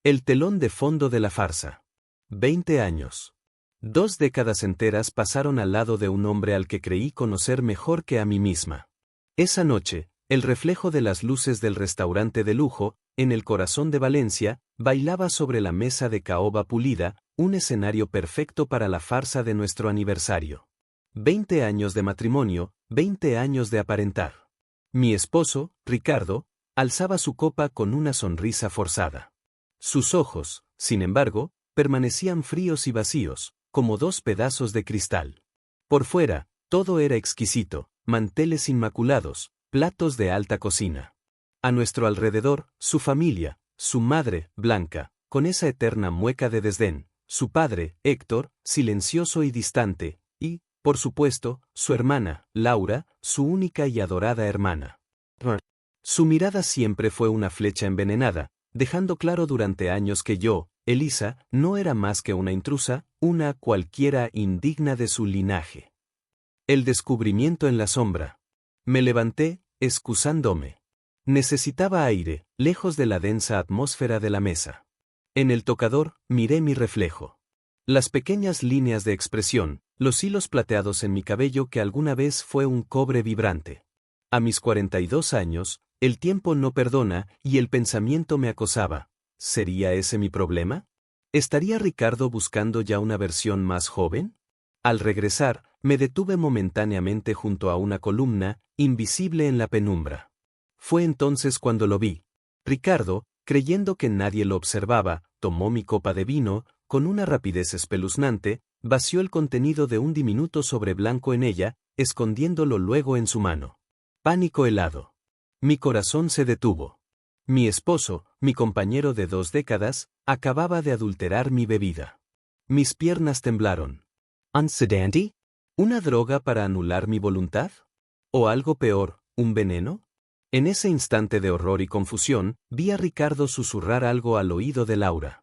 El telón de fondo de la farsa. 20 años. 2 décadas enteras pasaron al lado de un hombre al que creí conocer mejor que a mí misma. Esa noche, el reflejo de las luces del restaurante de lujo, en el corazón de Valencia, bailaba sobre la mesa de caoba pulida, un escenario perfecto para la farsa de nuestro aniversario. 20 años de matrimonio, 20 años de aparentar. Mi esposo, Ricardo, alzaba su copa con una sonrisa forzada. Sus ojos, sin embargo, permanecían fríos y vacíos, como 2 pedazos de cristal. Por fuera, todo era exquisito, manteles inmaculados, platos de alta cocina. A nuestro alrededor, su familia, su madre, Blanca, con esa eterna mueca de desdén, su padre, Héctor, silencioso y distante, y, por supuesto, su hermana, Laura, su única y adorada hermana. Su mirada siempre fue una flecha envenenada, dejando claro durante años que yo, Elisa, no era más que una intrusa, una cualquiera indigna de su linaje. El descubrimiento en la sombra. Me levanté, excusándome. Necesitaba aire, lejos de la densa atmósfera de la mesa. En el tocador, miré mi reflejo. Las pequeñas líneas de expresión, los hilos plateados en mi cabello que alguna vez fue un cobre vibrante. A mis 42 años, el tiempo no perdona y el pensamiento me acosaba. ¿Sería ese mi problema? ¿Estaría Ricardo buscando ya una versión más joven? Al regresar, me detuve momentáneamente junto a una columna, invisible en la penumbra. Fue entonces cuando lo vi. Ricardo, creyendo que nadie lo observaba, tomó mi copa de vino, con una rapidez espeluznante, vació el contenido de un diminuto sobre blanco en ella, escondiéndolo luego en su mano. Pánico helado. Mi corazón se detuvo. Mi esposo, mi compañero de 2 décadas, acababa de adulterar mi bebida. Mis piernas temblaron. ¿Un sedante? ¿Una droga para anular mi voluntad? ¿O algo peor, un veneno? En ese instante de horror y confusión, vi a Ricardo susurrar algo al oído de Laura.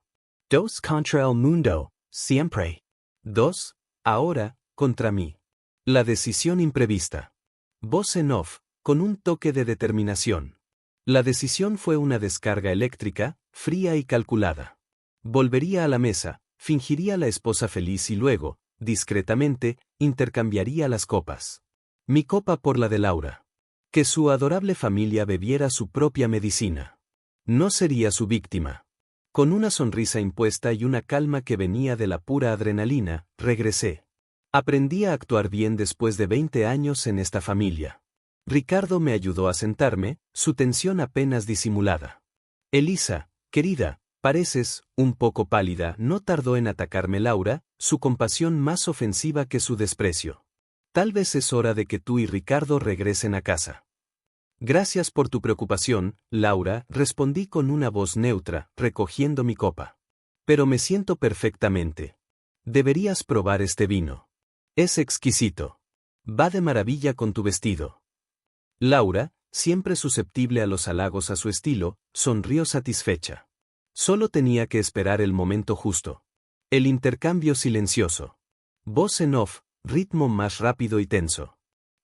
2 contra el mundo, siempre. 2, ahora, contra mí. La decisión imprevista. Voz en off, con un toque de determinación. La decisión fue una descarga eléctrica, fría y calculada. Volvería a la mesa, fingiría la esposa feliz y luego, discretamente, intercambiaría las copas. Mi copa por la de Laura. Que su adorable familia bebiera su propia medicina. No sería su víctima. Con una sonrisa impuesta y una calma que venía de la pura adrenalina, regresé. Aprendí a actuar bien después de 20 años en esta familia. Ricardo me ayudó a sentarme, su tensión apenas disimulada. Elisa, querida, pareces un poco pálida, no tardó en atacarme Laura, su compasión más ofensiva que su desprecio. Tal vez es hora de que tú y Ricardo regresen a casa. Gracias por tu preocupación, Laura, respondí con una voz neutra, recogiendo mi copa. Pero me siento perfectamente. Deberías probar este vino. Es exquisito. Va de maravilla con tu vestido. Laura, siempre susceptible a los halagos a su estilo, sonrió satisfecha. Solo tenía que esperar el momento justo. El intercambio silencioso. Voz en off, ritmo más rápido y tenso.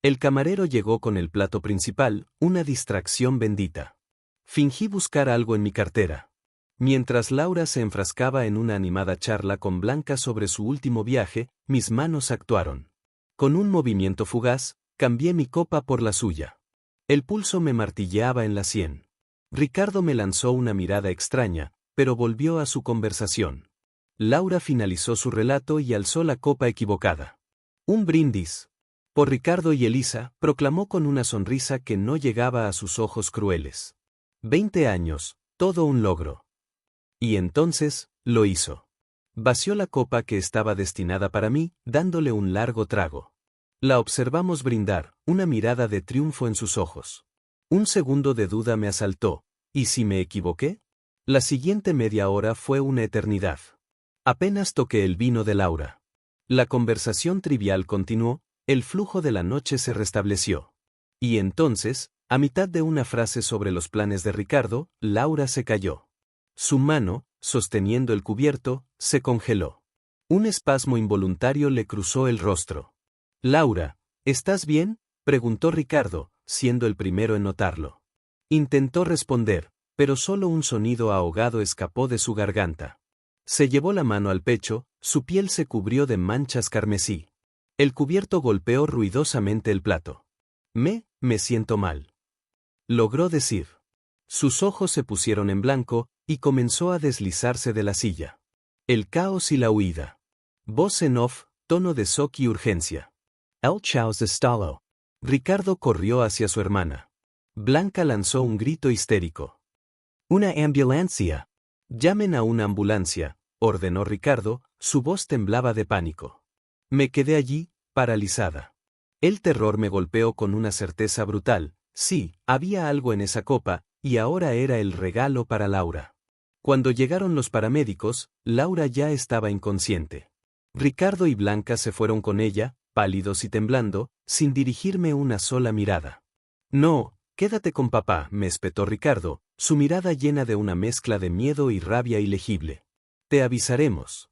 El camarero llegó con el plato principal, una distracción bendita. Fingí buscar algo en mi cartera. Mientras Laura se enfrascaba en una animada charla con Blanca sobre su último viaje, mis manos actuaron. Con un movimiento fugaz, cambié mi copa por la suya. El pulso me martilleaba en la sien. Ricardo me lanzó una mirada extraña, pero volvió a su conversación. Laura finalizó su relato y alzó la copa equivocada. Un brindis. Por Ricardo y Elisa, proclamó con una sonrisa que no llegaba a sus ojos crueles. 20 años, todo un logro. Y entonces, lo hizo. Vació la copa que estaba destinada para mí, dándole un largo trago. La observamos brindar, una mirada de triunfo en sus ojos. Un segundo de duda me asaltó, ¿y si me equivoqué? La siguiente media hora fue una eternidad. Apenas toqué el vino de Laura. La conversación trivial continuó, el flujo de la noche se restableció. Y entonces, a mitad de una frase sobre los planes de Ricardo, Laura se cayó. Su mano, sosteniendo el cubierto, se congeló. Un espasmo involuntario le cruzó el rostro. Laura, ¿estás bien?, preguntó Ricardo, siendo el primero en notarlo. Intentó responder, pero solo un sonido ahogado escapó de su garganta. Se llevó la mano al pecho, su piel se cubrió de manchas carmesí. El cubierto golpeó ruidosamente el plato. Me siento mal. Logró decir. Sus ojos se pusieron en blanco, y comenzó a deslizarse de la silla. El caos y la huida. Voz en off, tono de shock y urgencia. El caos estalló. Ricardo corrió hacia su hermana. Blanca lanzó un grito histérico. Una ambulancia. Llamen a una ambulancia, ordenó Ricardo, su voz temblaba de pánico. Me quedé allí, paralizada. El terror me golpeó con una certeza brutal. Sí, había algo en esa copa, y ahora era el regalo para Laura. Cuando llegaron los paramédicos, Laura ya estaba inconsciente. Ricardo y Blanca se fueron con ella, pálidos y temblando, sin dirigirme una sola mirada. No, quédate con papá, me espetó Ricardo, su mirada llena de una mezcla de miedo y rabia ilegible. Te avisaremos.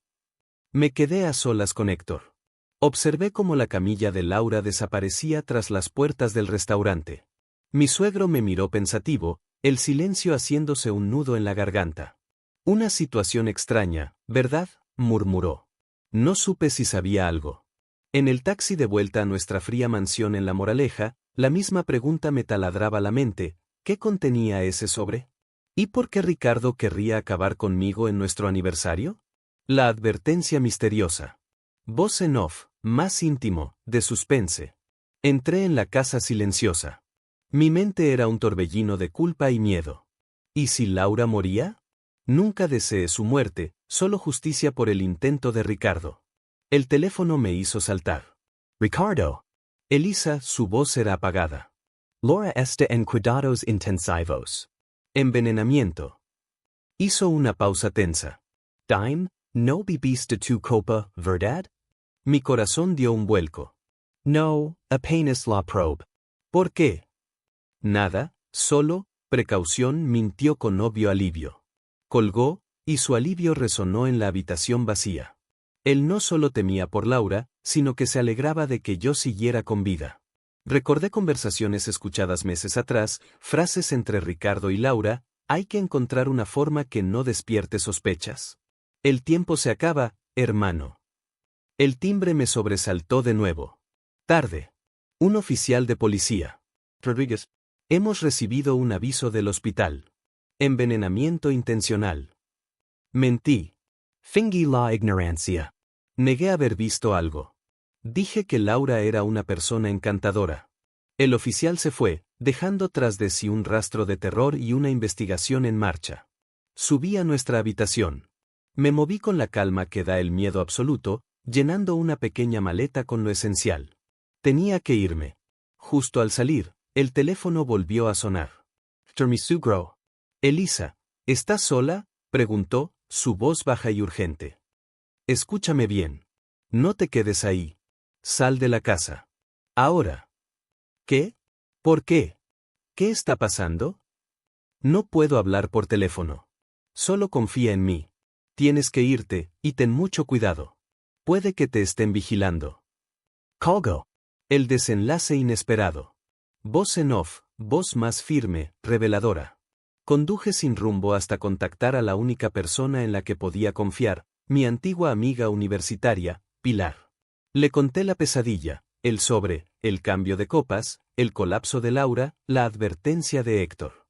Me quedé a solas con Héctor. Observé cómo la camilla de Laura desaparecía tras las puertas del restaurante. Mi suegro me miró pensativo, el silencio haciéndose un nudo en la garganta. Una situación extraña, ¿verdad?, murmuró. No supe si sabía algo. En el taxi de vuelta a nuestra fría mansión en La Moraleja, la misma pregunta me taladraba la mente: ¿qué contenía ese sobre? ¿Y por qué Ricardo querría acabar conmigo en nuestro aniversario? La advertencia misteriosa. Voz en off, más íntimo, de suspense. Entré en la casa silenciosa. Mi mente era un torbellino de culpa y miedo. ¿Y si Laura moría? Nunca deseé su muerte, solo justicia por el intento de Ricardo. El teléfono me hizo saltar. Ricardo. Elisa, su voz era apagada. Laura está en cuidados intensivos. Envenenamiento. Hizo una pausa tensa. Dime, no bebiste tu copa, ¿verdad? Mi corazón dio un vuelco. No, apenas la probe. ¿Por qué? Nada, solo, precaución, mintió con obvio alivio. Colgó, y su alivio resonó en la habitación vacía. Él no solo temía por Laura, sino que se alegraba de que yo siguiera con vida. Recordé conversaciones escuchadas meses atrás, frases entre Ricardo y Laura: hay que encontrar una forma que no despierte sospechas. El tiempo se acaba, hermano. El timbre me sobresaltó de nuevo. Tarde. Un oficial de policía. Rodríguez. Hemos recibido un aviso del hospital. Envenenamiento intencional. Mentí. Fingí la ignorancia. Negué haber visto algo. Dije que Laura era una persona encantadora. El oficial se fue, dejando tras de sí un rastro de terror y una investigación en marcha. Subí a nuestra habitación. Me moví con la calma que da el miedo absoluto, llenando una pequeña maleta con lo esencial. Tenía que irme. Justo al salir, el teléfono volvió a sonar. Termisugro. Elisa, ¿estás sola?, preguntó, su voz baja y urgente. Escúchame bien. No te quedes ahí. Sal de la casa. Ahora. ¿Qué? ¿Por qué? ¿Qué está pasando? No puedo hablar por teléfono. Solo confía en mí. Tienes que irte, y ten mucho cuidado. Puede que te estén vigilando. Colgo. El desenlace inesperado. Voz en off, voz más firme, reveladora. Conduje sin rumbo hasta contactar a la única persona en la que podía confiar, mi antigua amiga universitaria, Pilar. Le conté la pesadilla, el sobre, el cambio de copas, el colapso de Laura, la advertencia de Héctor.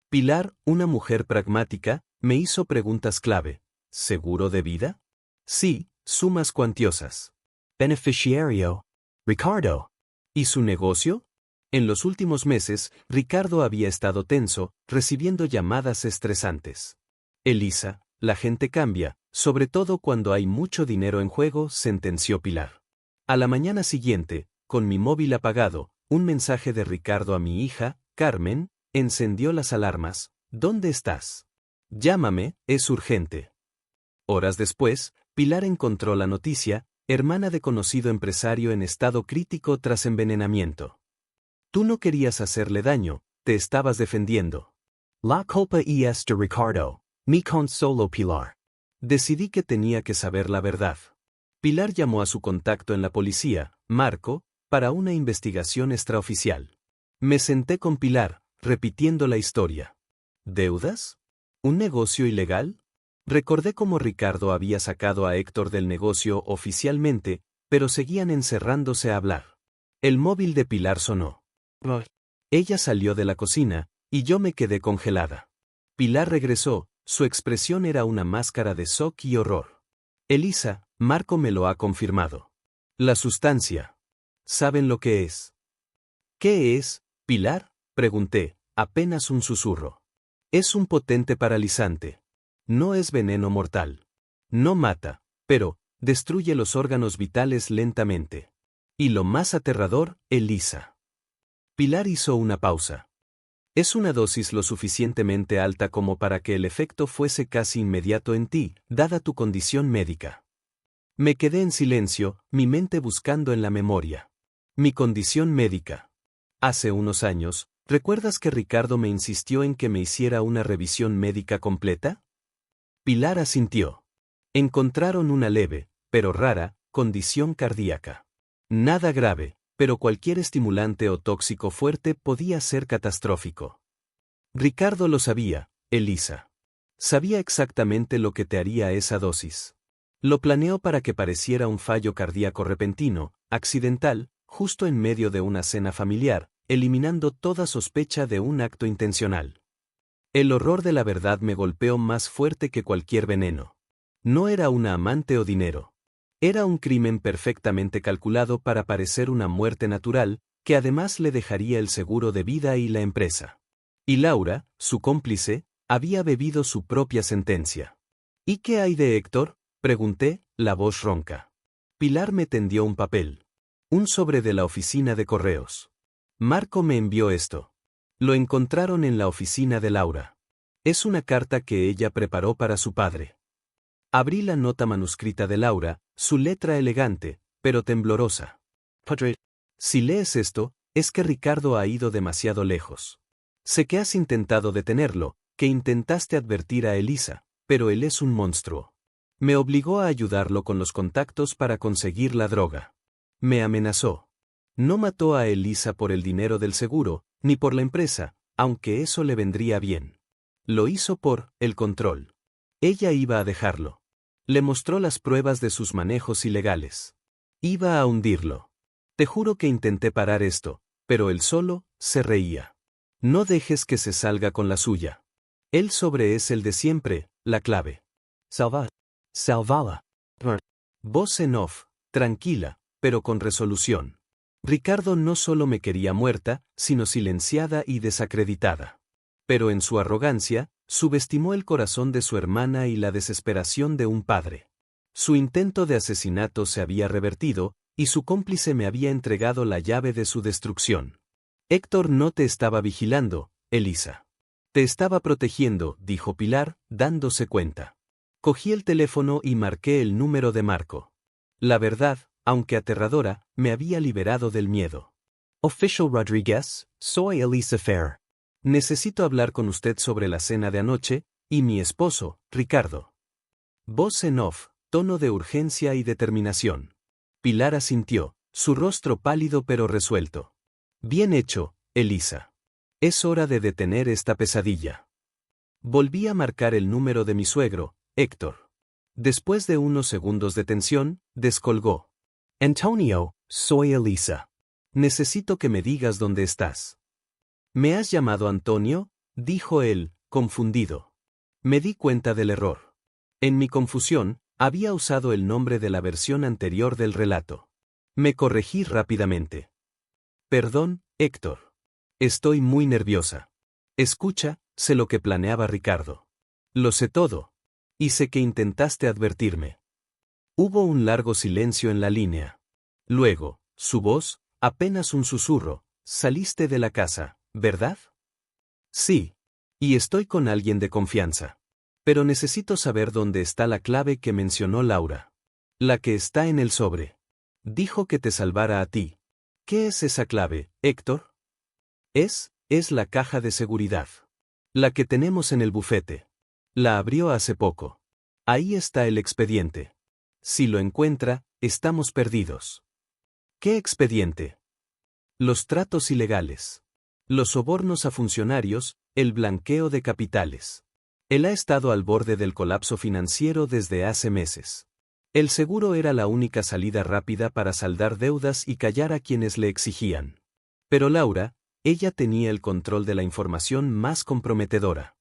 Pilar, una mujer pragmática, me hizo preguntas clave. ¿Seguro de vida? Sí, sumas cuantiosas. Beneficiario. Ricardo. ¿Y su negocio? En los últimos meses, Ricardo había estado tenso, recibiendo llamadas estresantes. Elisa, la gente cambia, sobre todo cuando hay mucho dinero en juego, sentenció Pilar. A la mañana siguiente, con mi móvil apagado, un mensaje de Ricardo a mi hija, Carmen, encendió las alarmas. ¿Dónde estás? Llámame, es urgente. Horas después, Pilar encontró la noticia: hermana de conocido empresario en estado crítico tras envenenamiento. Tú no querías hacerle daño, te estabas defendiendo. La culpa es de Ricardo. Mi consoló Pilar. Decidí que tenía que saber la verdad. Pilar llamó a su contacto en la policía, Marco, para una investigación extraoficial. Me senté con Pilar, repitiendo la historia. ¿Deudas? ¿Un negocio ilegal? Recordé cómo Ricardo había sacado a Héctor del negocio oficialmente, pero seguían encerrándose a hablar. El móvil de Pilar sonó. Ella salió de la cocina, y yo me quedé congelada. Pilar regresó, su expresión era una máscara de shock y horror. Elisa, Marco me lo ha confirmado. La sustancia. ¿Saben lo que es? ¿Qué es, Pilar? Pregunté, apenas un susurro. Es un potente paralizante. No es veneno mortal. No mata, pero destruye los órganos vitales lentamente. Y lo más aterrador, Elisa. Pilar hizo una pausa. Es una dosis lo suficientemente alta como para que el efecto fuese casi inmediato en ti, dada tu condición médica. Me quedé en silencio, mi mente buscando en la memoria. Mi condición médica. Hace unos años, ¿recuerdas que Ricardo me insistió en que me hiciera una revisión médica completa? Pilar asintió. Encontraron una leve, pero rara, condición cardíaca. Nada grave, pero cualquier estimulante o tóxico fuerte podía ser catastrófico. Ricardo lo sabía, Elisa. Sabía exactamente lo que te haría esa dosis. Lo planeó para que pareciera un fallo cardíaco repentino, accidental, justo en medio de una cena familiar, eliminando toda sospecha de un acto intencional. El horror de la verdad me golpeó más fuerte que cualquier veneno. No era una amante o dinero. Era un crimen perfectamente calculado para parecer una muerte natural, que además le dejaría el seguro de vida y la empresa. Y Laura, su cómplice, había bebido su propia sentencia. ¿Y qué hay de Héctor?, pregunté, la voz ronca. Pilar me tendió un papel. Un sobre de la oficina de correos. Marco me envió esto. Lo encontraron en la oficina de Laura. Es una carta que ella preparó para su padre. Abrí la nota manuscrita de Laura, su letra elegante, pero temblorosa. Padre, si lees esto, es que Ricardo ha ido demasiado lejos. Sé que has intentado detenerlo, que intentaste advertir a Elisa, pero él es un monstruo. Me obligó a ayudarlo con los contactos para conseguir la droga. Me amenazó. No mató a Elisa por el dinero del seguro, ni por la empresa, aunque eso le vendría bien. Lo hizo por el control. Ella iba a dejarlo. Le mostró las pruebas de sus manejos ilegales. Iba a hundirlo. Te juro que intenté parar esto, pero él solo se reía. No dejes que se salga con la suya. El sobre es el de siempre, la clave. Salvala. Voz en off, tranquila, pero con resolución. Ricardo no solo me quería muerta, sino silenciada y desacreditada. Pero en su arrogancia, subestimó el corazón de su hermana y la desesperación de un padre. Su intento de asesinato se había revertido, y su cómplice me había entregado la llave de su destrucción. Héctor no te estaba vigilando, Elisa. Te estaba protegiendo, dijo Pilar, dándose cuenta. Cogí el teléfono y marqué el número de Marco. La verdad, aunque aterradora, me había liberado del miedo. Official Rodríguez, soy Elisa Fair. Necesito hablar con usted sobre la cena de anoche, y mi esposo, Ricardo. Voz en off, tono de urgencia y determinación. Pilar asintió, su rostro pálido pero resuelto. Bien hecho, Elisa. Es hora de detener esta pesadilla. Volví a marcar el número de mi suegro, Héctor. Después de unos segundos de tensión, descolgó. Antonio, soy Elisa. Necesito que me digas dónde estás. ¿Me has llamado Antonio?, dijo él, confundido. Me di cuenta del error. En mi confusión, había usado el nombre de la versión anterior del relato. Me corregí rápidamente. Perdón, Héctor. Estoy muy nerviosa. Escucha, sé lo que planeaba Ricardo. Lo sé todo. Y sé que intentaste advertirme. Hubo un largo silencio en la línea. Luego, su voz, apenas un susurro, saliste de la casa, ¿verdad? Sí. Y estoy con alguien de confianza. Pero necesito saber dónde está la clave que mencionó Laura. La que está en el sobre. Dijo que te salvara a ti. ¿Qué es esa clave, Héctor? Es la caja de seguridad. La que tenemos en el bufete. La abrió hace poco. Ahí está el expediente. Si lo encuentra, estamos perdidos. ¿Qué expediente? Los tratos ilegales. Los sobornos a funcionarios, el blanqueo de capitales. Él ha estado al borde del colapso financiero desde hace meses. El seguro era la única salida rápida para saldar deudas y callar a quienes le exigían. Pero Laura, ella tenía el control de la información más comprometedora.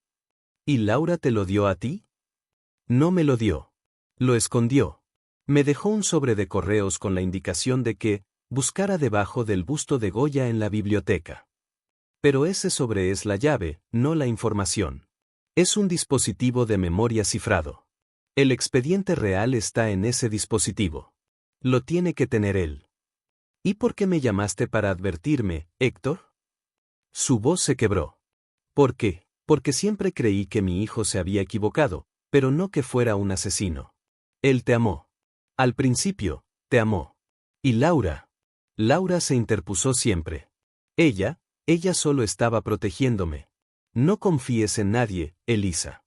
¿Y Laura te lo dio a ti? No me lo dio. Lo escondió. Me dejó un sobre de correos con la indicación de que buscara debajo del busto de Goya en la biblioteca. Pero ese sobre es la llave, no la información. Es un dispositivo de memoria cifrado. El expediente real está en ese dispositivo. Lo tiene que tener él. ¿Y por qué me llamaste para advertirme, Héctor? Su voz se quebró. ¿Por qué? Porque siempre creí que mi hijo se había equivocado, pero no que fuera un asesino. Él te amó. Al principio, te amó. Y Laura. Laura se interpuso siempre. Ella solo estaba protegiéndome. No confíes en nadie, Elisa.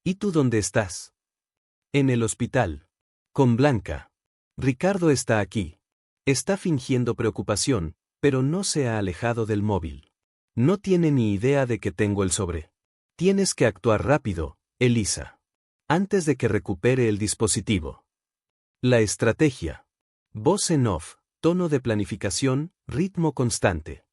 ¿Y tú dónde estás? En el hospital. Con Blanca. Ricardo está aquí. Está fingiendo preocupación, pero no se ha alejado del móvil. No tiene ni idea de que tengo el sobre. Tienes que actuar rápido, Elisa. Antes de que recupere el dispositivo. La estrategia. Voz en off, tono de planificación, ritmo constante.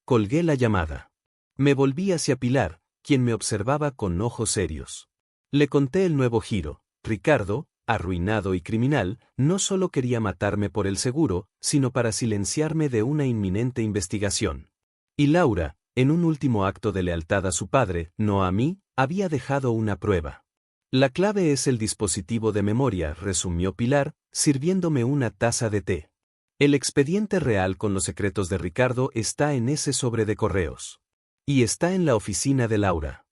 Colgué la llamada. Me volví hacia Pilar, quien me observaba con ojos serios. Le conté el nuevo giro. Ricardo, arruinado y criminal, no solo quería matarme por el seguro, sino para silenciarme de una inminente investigación. Y Laura, en un último acto de lealtad a su padre, no a mí, había dejado una prueba. La clave es el dispositivo de memoria, resumió Pilar, sirviéndome una taza de té. El expediente real con los secretos de Ricardo está en ese sobre de correos. Y está en la oficina de Laura.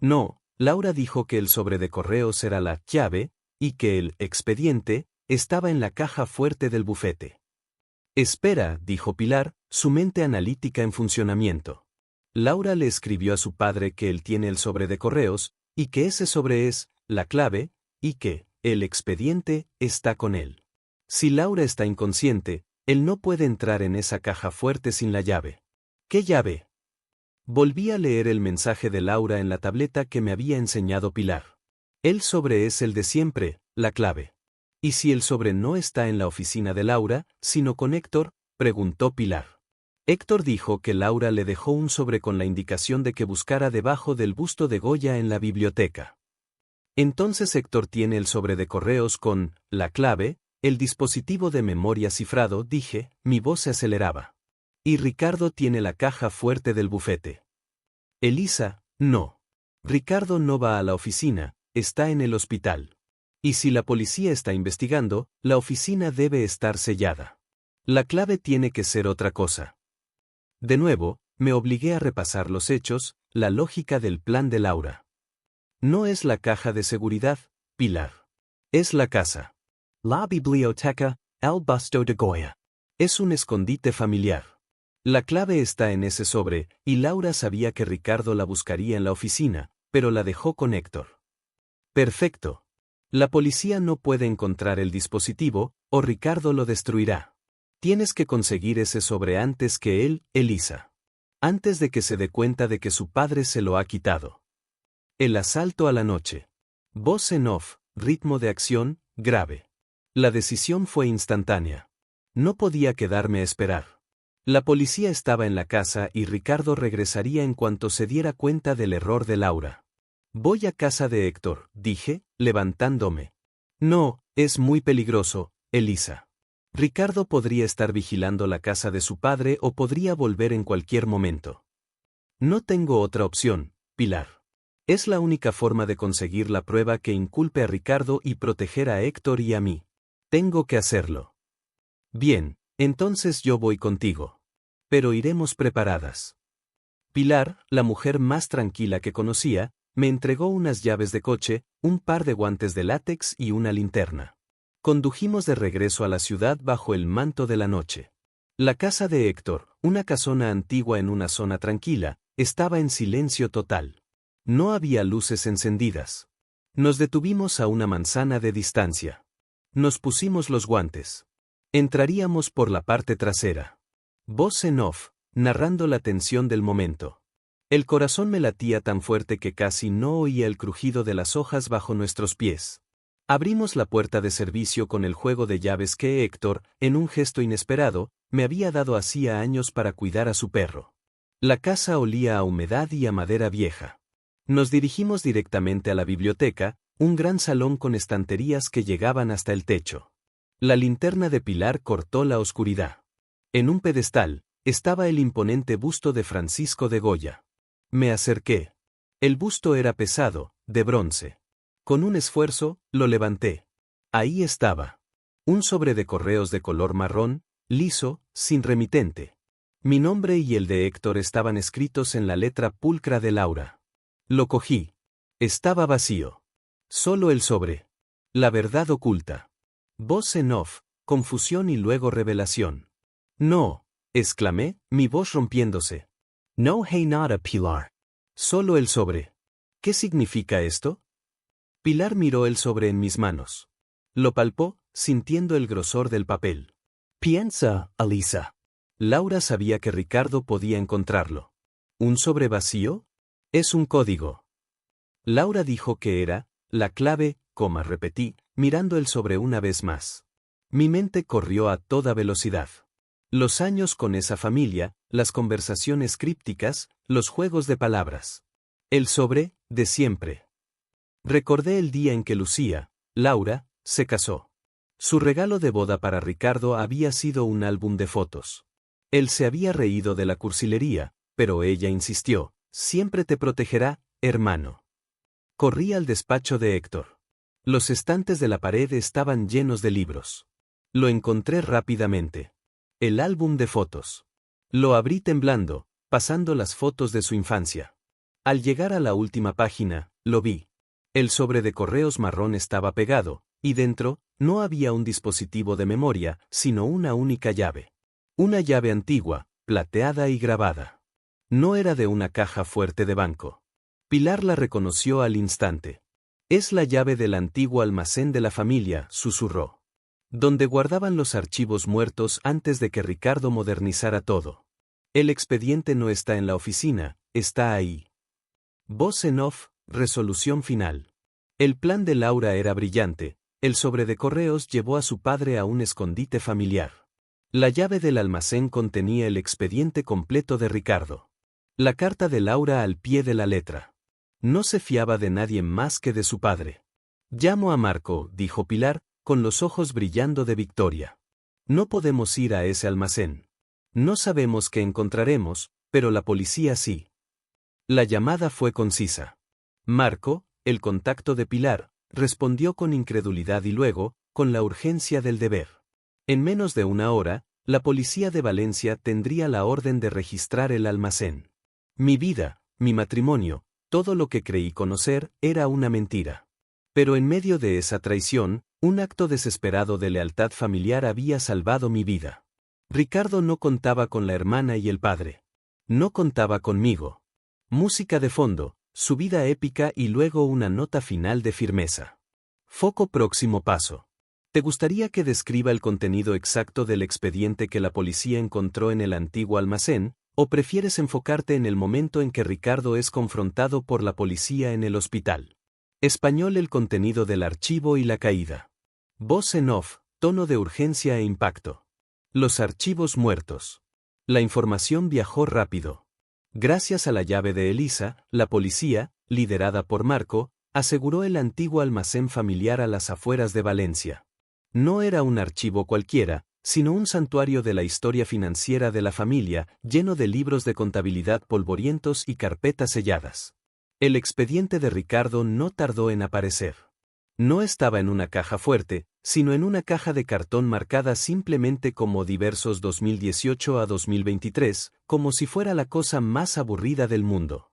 No, Laura dijo que el sobre de correos era la llave, y que el expediente estaba en la caja fuerte del bufete. Espera, dijo Pilar, su mente analítica en funcionamiento. Laura le escribió a su padre que él tiene el sobre de correos, y que ese sobre es la clave, y que el expediente está con él. Si Laura está inconsciente, él no puede entrar en esa caja fuerte sin la llave. ¿Qué llave? Volví a leer el mensaje de Laura en la tableta que me había enseñado Pilar. El sobre es el de siempre, la clave. ¿Y si el sobre no está en la oficina de Laura, sino con Héctor? Preguntó Pilar. Héctor dijo que Laura le dejó un sobre con la indicación de que buscara debajo del busto de Goya en la biblioteca. Entonces Héctor tiene el sobre de correos con la clave, el dispositivo de memoria cifrado, dije, mi voz se aceleraba. Y Ricardo tiene la caja fuerte del bufete. Elisa, no. Ricardo no va a la oficina, está en el hospital. Y si la policía está investigando, la oficina debe estar sellada. La clave tiene que ser otra cosa. De nuevo, me obligué a repasar los hechos, la lógica del plan de Laura. No es la caja de seguridad, Pilar. Es la casa. La biblioteca, el busto de Goya. Es un escondite familiar. La clave está en ese sobre, y Laura sabía que Ricardo la buscaría en la oficina, pero la dejó con Héctor. Perfecto. La policía no puede encontrar el dispositivo, o Ricardo lo destruirá. Tienes que conseguir ese sobre antes que él, Elisa. Antes de que se dé cuenta de que su padre se lo ha quitado. El asalto a la noche. Voz en off, ritmo de acción, grave. La decisión fue instantánea. No podía quedarme a esperar. La policía estaba en la casa y Ricardo regresaría en cuanto se diera cuenta del error de Laura. Voy a casa de Héctor, dije, levantándome. No, es muy peligroso, Elisa. Ricardo podría estar vigilando la casa de su padre o podría volver en cualquier momento. No tengo otra opción, Pilar. Es la única forma de conseguir la prueba que inculpe a Ricardo y proteger a Héctor y a mí. Tengo que hacerlo. Bien, entonces yo voy contigo. Pero iremos preparadas. Pilar, la mujer más tranquila que conocía, me entregó unas llaves de coche, un par de guantes de látex y una linterna. Condujimos de regreso a la ciudad bajo el manto de la noche. La casa de Héctor, una casona antigua en una zona tranquila, estaba en silencio total. No había luces encendidas. Nos detuvimos a una manzana de distancia. Nos pusimos los guantes. Entraríamos por la parte trasera. Voz en off, narrando la tensión del momento. El corazón me latía tan fuerte que casi no oía el crujido de las hojas bajo nuestros pies. Abrimos la puerta de servicio con el juego de llaves que Héctor, en un gesto inesperado, me había dado hacía años para cuidar a su perro. La casa olía a humedad y a madera vieja. Nos dirigimos directamente a la biblioteca, un gran salón con estanterías que llegaban hasta el techo. La linterna de Pilar cortó la oscuridad. En un pedestal, estaba el imponente busto de Francisco de Goya. Me acerqué. El busto era pesado, de bronce. Con un esfuerzo, lo levanté. Ahí estaba. Un sobre de correos de color marrón, liso, sin remitente. Mi nombre y el de Héctor estaban escritos en la letra pulcra de Laura. Lo cogí. Estaba vacío. Solo el sobre. La verdad oculta. Voz en off, confusión y luego revelación. No, exclamé, mi voz rompiéndose. No hay nada, Pilar. Solo el sobre. ¿Qué significa esto? Pilar miró el sobre en mis manos. Lo palpó, sintiendo el grosor del papel. Piensa, Alisa. Laura sabía que Ricardo podía encontrarlo. ¿Un sobre vacío? Es un código. Laura dijo que era la clave, repetí, mirando el sobre una vez más. Mi mente corrió a toda velocidad. Los años con esa familia, las conversaciones crípticas, los juegos de palabras. El sobre, de siempre. Recordé el día en que Lucía, Laura, se casó. Su regalo de boda para Ricardo había sido un álbum de fotos. Él se había reído de la cursilería, pero ella insistió, siempre te protegerá, hermano. Corrí al despacho de Héctor. Los estantes de la pared estaban llenos de libros. Lo encontré rápidamente. El álbum de fotos. Lo abrí temblando, pasando las fotos de su infancia. Al llegar a la última página, lo vi. El sobre de correos marrón estaba pegado, y dentro, no había un dispositivo de memoria, sino una única llave. Una llave antigua, plateada y grabada. No era de una caja fuerte de banco. Pilar la reconoció al instante. Es la llave del antiguo almacén de la familia, susurró. Donde guardaban los archivos muertos antes de que Ricardo modernizara todo. El expediente no está en la oficina, está ahí. Voz en off, resolución final. El plan de Laura era brillante, el sobre de correos llevó a su padre a un escondite familiar. La llave del almacén contenía el expediente completo de Ricardo. La carta de Laura al pie de la letra. No se fiaba de nadie más que de su padre. Llamo a Marco, dijo Pilar, con los ojos brillando de victoria. No podemos ir a ese almacén. No sabemos qué encontraremos, pero la policía sí. La llamada fue concisa. Marco, el contacto de Pilar, respondió con incredulidad y luego, con la urgencia del deber. En menos de una hora, la policía de Valencia tendría la orden de registrar el almacén. Mi vida, mi matrimonio, todo lo que creí conocer, era una mentira. Pero en medio de esa traición, un acto desesperado de lealtad familiar había salvado mi vida. Ricardo no contaba con la hermana y el padre. No contaba conmigo. Música de fondo, subida épica y luego una nota final de firmeza. Foco próximo paso. ¿Te gustaría que describa el contenido exacto del expediente que la policía encontró en el antiguo almacén, o prefieres enfocarte en el momento en que Ricardo es confrontado por la policía en el hospital? Español: el contenido del archivo y la caída. Voz en off, tono de urgencia e impacto. Los archivos muertos. La información viajó rápido. Gracias a la llave de Elisa, la policía, liderada por Marco, aseguró el antiguo almacén familiar a las afueras de Valencia. No era un archivo cualquiera, sino un santuario de la historia financiera de la familia, lleno de libros de contabilidad polvorientos y carpetas selladas. El expediente de Ricardo no tardó en aparecer. No estaba en una caja fuerte, sino en una caja de cartón marcada simplemente como diversos 2018 a 2023, como si fuera la cosa más aburrida del mundo.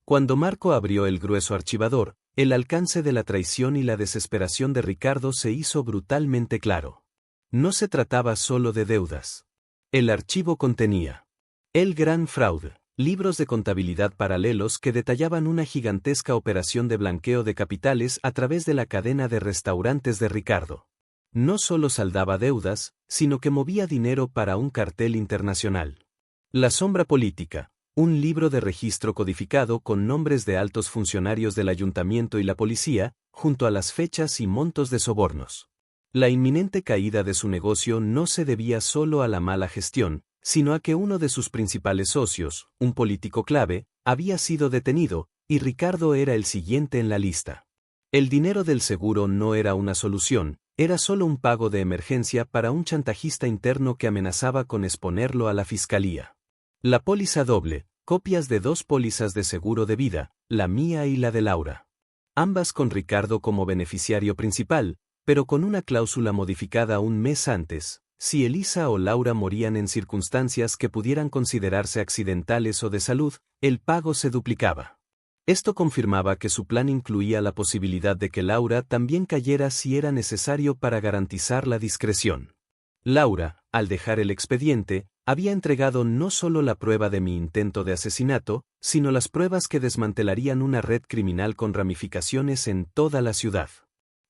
Cuando Marco abrió el grueso archivador, el alcance de la traición y la desesperación de Ricardo se hizo brutalmente claro. No se trataba solo de deudas. El archivo contenía el gran fraude. Libros de contabilidad paralelos que detallaban una gigantesca operación de blanqueo de capitales a través de la cadena de restaurantes de Ricardo. No solo saldaba deudas, sino que movía dinero para un cartel internacional. La sombra política. Un libro de registro codificado con nombres de altos funcionarios del ayuntamiento y la policía, junto a las fechas y montos de sobornos. La inminente caída de su negocio no se debía solo a la mala gestión, sino a que uno de sus principales socios, un político clave, había sido detenido, y Ricardo era el siguiente en la lista. El dinero del seguro no era una solución, era solo un pago de emergencia para un chantajista interno que amenazaba con exponerlo a la fiscalía. La póliza doble, copias de 2 pólizas de seguro de vida, la mía y la de Laura. Ambas con Ricardo como beneficiario principal, pero con una cláusula modificada un mes antes: si Elisa o Laura morían en circunstancias que pudieran considerarse accidentales o de salud, el pago se duplicaba. Esto confirmaba que su plan incluía la posibilidad de que Laura también cayera si era necesario para garantizar la discreción. Laura, al dejar el expediente, había entregado no solo la prueba de mi intento de asesinato, sino las pruebas que desmantelarían una red criminal con ramificaciones en toda la ciudad.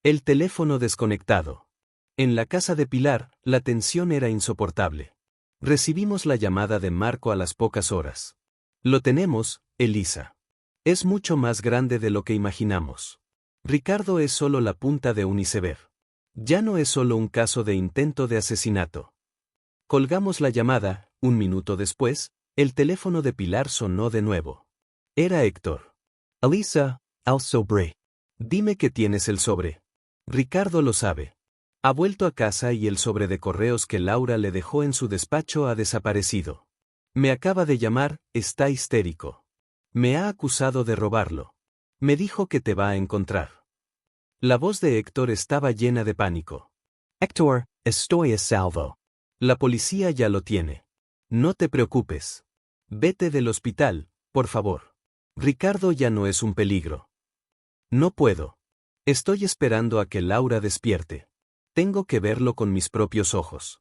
El teléfono desconectado. En la casa de Pilar, la tensión era insoportable. Recibimos la llamada de Marco a las pocas horas. Lo tenemos, Elisa. Es mucho más grande de lo que imaginamos. Ricardo es solo la punta de un iceberg. Ya no es solo un caso de intento de asesinato. Colgamos la llamada. Un minuto después, el teléfono de Pilar sonó de nuevo. Era Héctor. Elisa, al sobre. Dime que tienes el sobre. Ricardo lo sabe. Ha vuelto a casa y el sobre de correos que Laura le dejó en su despacho ha desaparecido. Me acaba de llamar, está histérico. Me ha acusado de robarlo. Me dijo que te va a encontrar. La voz de Héctor estaba llena de pánico. Héctor, estoy a salvo. La policía ya lo tiene. No te preocupes. Vete del hospital, por favor. Ricardo ya no es un peligro. No puedo. Estoy esperando a que Laura despierte. Tengo que verlo con mis propios ojos.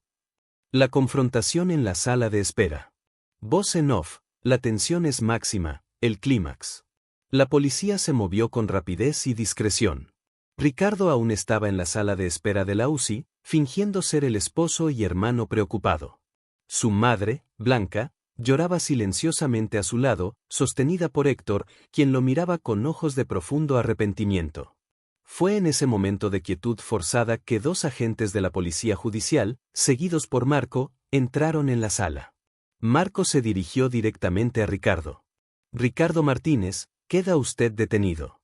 La confrontación en la sala de espera. Voz en off, la tensión es máxima, el clímax. La policía se movió con rapidez y discreción. Ricardo aún estaba en la sala de espera de la UCI, fingiendo ser el esposo y hermano preocupado. Su madre, Blanca, lloraba silenciosamente a su lado, sostenida por Héctor, quien lo miraba con ojos de profundo arrepentimiento. Fue en ese momento de quietud forzada que 2 agentes de la policía judicial, seguidos por Marco, entraron en la sala. Marco se dirigió directamente a Ricardo. Ricardo Martínez, queda usted detenido.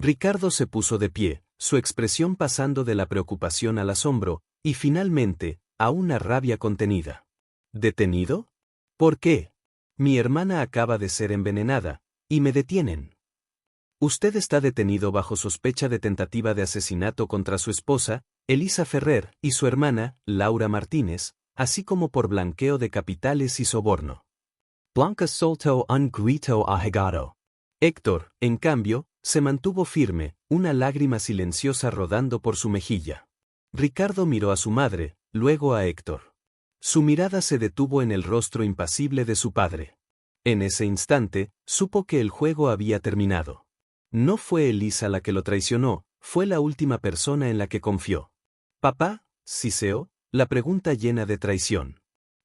Ricardo se puso de pie, su expresión pasando de la preocupación al asombro, y finalmente, a una rabia contenida. ¿Detenido? ¿Por qué? Mi hermana acaba de ser envenenada, y me detienen. Usted está detenido bajo sospecha de tentativa de asesinato contra su esposa, Elisa Ferrer, y su hermana, Laura Martínez, así como por blanqueo de capitales y soborno. Blanca soltó un grito ahogado. Héctor, en cambio, se mantuvo firme, una lágrima silenciosa rodando por su mejilla. Ricardo miró a su madre, luego a Héctor. Su mirada se detuvo en el rostro impasible de su padre. En ese instante, supo que el juego había terminado. No fue Elisa la que lo traicionó, fue la última persona en la que confió. «Papá», siseó, la pregunta llena de traición.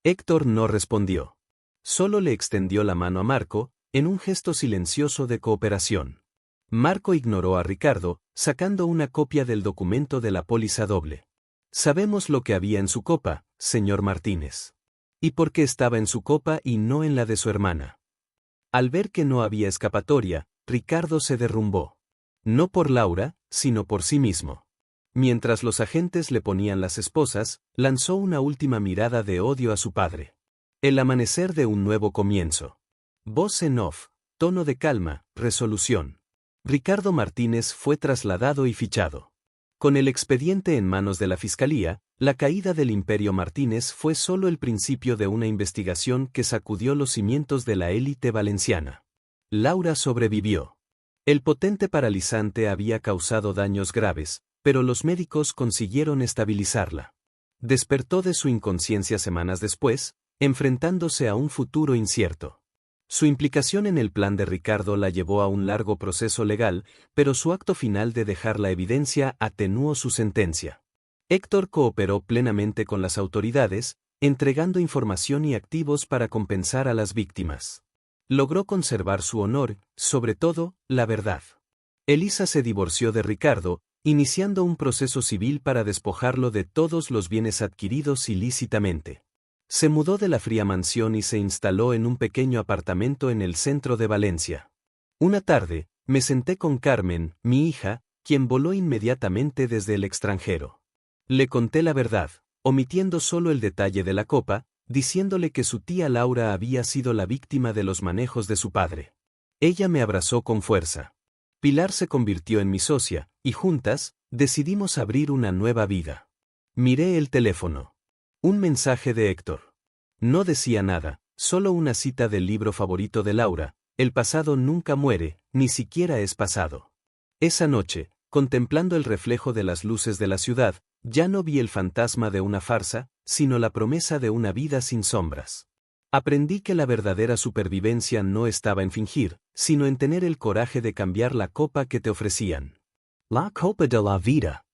Héctor no respondió. Solo le extendió la mano a Marco, en un gesto silencioso de cooperación. Marco ignoró a Ricardo, sacando una copia del documento de la póliza doble. «Sabemos lo que había en su copa, señor Martínez. ¿Y por qué estaba en su copa y no en la de su hermana?» Al ver que no había escapatoria, Ricardo se derrumbó. No por Laura, sino por sí mismo. Mientras los agentes le ponían las esposas, lanzó una última mirada de odio a su padre. El amanecer de un nuevo comienzo. Voz en off, tono de calma, resolución. Ricardo Martínez fue trasladado y fichado. Con el expediente en manos de la Fiscalía, la caída del Imperio Martínez fue solo el principio de una investigación que sacudió los cimientos de la élite valenciana. Laura sobrevivió. El potente paralizante había causado daños graves, pero los médicos consiguieron estabilizarla. Despertó de su inconsciencia semanas después, enfrentándose a un futuro incierto. Su implicación en el plan de Ricardo la llevó a un largo proceso legal, pero su acto final de dejar la evidencia atenuó su sentencia. Héctor cooperó plenamente con las autoridades, entregando información y activos para compensar a las víctimas. Logró conservar su honor, sobre todo, la verdad. Elisa se divorció de Ricardo, iniciando un proceso civil para despojarlo de todos los bienes adquiridos ilícitamente. Se mudó de la fría mansión y se instaló en un pequeño apartamento en el centro de Valencia. Una tarde, me senté con Carmen, mi hija, quien voló inmediatamente desde el extranjero. Le conté la verdad, omitiendo solo el detalle de la copa, diciéndole que su tía Laura había sido la víctima de los manejos de su padre. Ella me abrazó con fuerza. Pilar se convirtió en mi socia, y juntas, decidimos abrir una nueva vida. Miré el teléfono. Un mensaje de Héctor. No decía nada, solo una cita del libro favorito de Laura: el pasado nunca muere, ni siquiera es pasado. Esa noche, contemplando el reflejo de las luces de la ciudad, ya no vi el fantasma de una farsa, sino la promesa de una vida sin sombras. Aprendí que la verdadera supervivencia no estaba en fingir, sino en tener el coraje de cambiar la copa que te ofrecían. La copa de la vida.